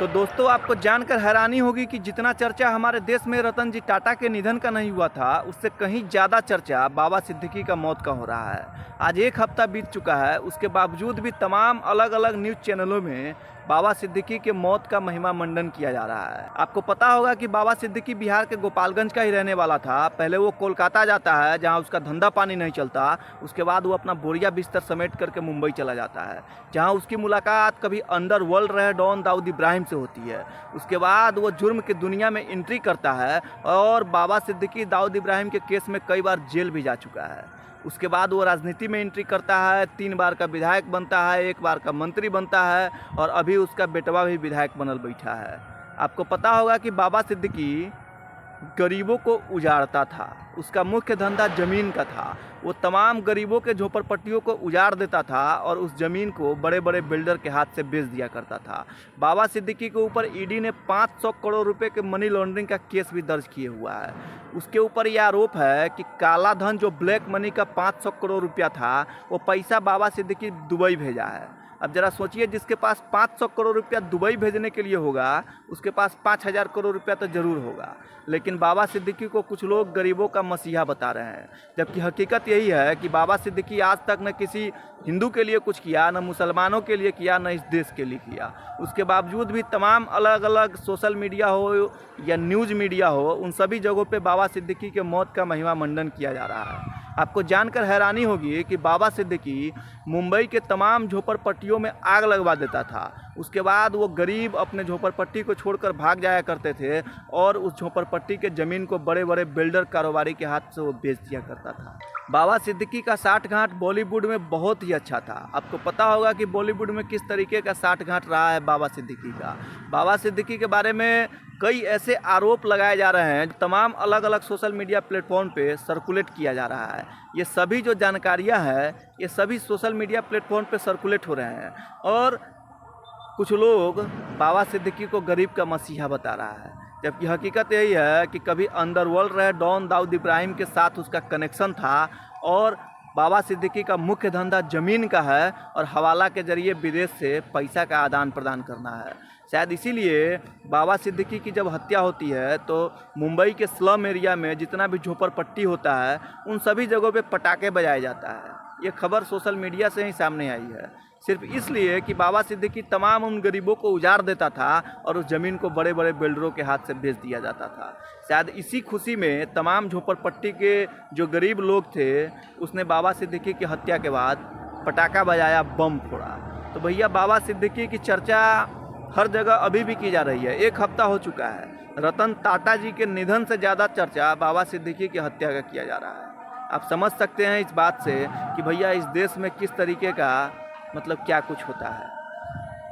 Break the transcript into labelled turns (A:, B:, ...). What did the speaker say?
A: तो दोस्तों, आपको जानकर हैरानी होगी कि जितना चर्चा हमारे देश में रतन जी टाटा के निधन का नहीं हुआ था, उससे कहीं ज़्यादा चर्चा बाबा सिद्दीकी का मौत का हो रहा है। आज एक हफ्ता बीत चुका है, उसके बावजूद भी तमाम अलग अलग न्यूज़ चैनलों में बाबा सिद्दीकी के मौत का महिमा मंडन किया जा रहा है। आपको पता होगा कि बाबा सिद्दीकी बिहार के गोपालगंज का ही रहने वाला था। पहले वो कोलकाता जाता है, जहां उसका धंधा पानी नहीं चलता। उसके बाद वो अपना बोरिया बिस्तर समेट करके मुंबई चला जाता है, जहां उसकी मुलाकात कभी अंडरवर्ल्ड रहे डॉन दाऊद इब्राहिम से होती है। उसके बाद वो जुर्म की दुनिया में एंट्री करता है और बाबा सिद्दीकी दाऊद इब्राहिम के केस में कई बार जेल भी जा चुका है। उसके बाद वो राजनीति में एंट्री करता है, 3 बार का विधायक बनता है, 1 बार का मंत्री बनता है और अभी उसका बेटवा भी विधायक बनल बैठा है। आपको पता होगा कि बाबा सिद्दीकी गरीबों को उजाड़ता था। उसका मुख्य धंधा ज़मीन का था। वो तमाम गरीबों के झोपड़पट्टियों को उजाड़ देता था और उस ज़मीन को बड़े बड़े बिल्डर के हाथ से बेच दिया करता था। बाबा सिद्दीकी के ऊपर ईडी ने 500 करोड़ रुपए के मनी लॉन्ड्रिंग का केस भी दर्ज किए हुआ है। उसके ऊपर यह आरोप है कि काला धन, जो ब्लैक मनी का 500 करोड़ रुपया था, वो पैसा बाबा सिद्दीकी दुबई भेजा है। अब जरा सोचिए, जिसके पास 500 करोड़ रुपया दुबई भेजने के लिए होगा, उसके पास 5000 करोड़ रुपया तो ज़रूर होगा। लेकिन बाबा सिद्दीकी को कुछ लोग गरीबों का मसीहा बता रहे हैं, जबकि हकीकत यही है कि बाबा सिद्दीकी आज तक न किसी हिंदू के लिए कुछ किया, न मुसलमानों के लिए किया, न इस देश के लिए किया। उसके बावजूद भी तमाम अलग अलग सोशल मीडिया हो या न्यूज़ मीडिया हो, उन सभी जगहों पे बाबा सिद्दीकी के मौत का महिमा मंडन किया जा रहा है। आपको जानकर हैरानी होगी कि बाबा सिद्दीकी मुंबई के तमाम झोपड़पट्टियों में आग लगवा देता था। उसके बाद वो गरीब अपने झोपड़पट्टी को छोड़कर भाग जाया करते थे और उस झोपड़पट्टी के ज़मीन को बड़े बड़े बिल्डर कारोबारी के हाथ से वो बेच दिया करता था। बाबा सिद्दीकी का साठगांठ बॉलीवुड में बहुत ही अच्छा था। आपको पता होगा कि बॉलीवुड में किस तरीके का साठगांठ रहा है बाबा सिद्दीकी का। बाबा सिद्दीकी के बारे में कई ऐसे आरोप लगाए जा रहे हैं, तमाम अलग अलग सोशल मीडिया प्लेटफॉर्म पे सर्कुलेट किया जा रहा है। ये सभी जो जानकारियां हैं, ये सभी सोशल मीडिया प्लेटफॉर्म पे सर्कुलेट हो रहे हैं और कुछ लोग बाबा सिद्दीकी को गरीब का मसीहा बता रहा है, जबकि हकीकत यही है कि कभी अंडरवर्ल्ड रहे डॉन दाऊद इब्राहिम के साथ उसका कनेक्शन था और बाबा सिद्दीकी का मुख्य धंधा ज़मीन का है और हवाला के जरिए विदेश से पैसा का आदान प्रदान करना है। शायद इसीलिए बाबा सिद्दीकी की जब हत्या होती है तो मुंबई के स्लम एरिया में जितना भी झोपड़पट्टी होता है, उन सभी जगहों पे पटाखे बजाया जाता है। ये खबर सोशल मीडिया से ही सामने आई है, सिर्फ इसलिए कि बाबा सिद्दीकी तमाम उन गरीबों को उजाड़ देता था और उस ज़मीन को बड़े बड़े बिल्डरों के हाथ से बेच दिया जाता था। शायद इसी खुशी में तमाम झोपड़पट्टी के जो गरीब लोग थे, उसने बाबा सिद्दीकी की हत्या के बाद पटाखा बजाया, बम फोड़ा। तो भैया, बाबा सिद्दीकी की चर्चा हर जगह अभी भी की जा रही है। 1 हफ्ता हो चुका है, रतन टाटा जी के निधन से ज़्यादा चर्चा बाबा सिद्दीकी की हत्या का किया जा रहा है। आप समझ सकते हैं इस बात से कि भैया इस देश में किस तरीके का क्या कुछ होता है।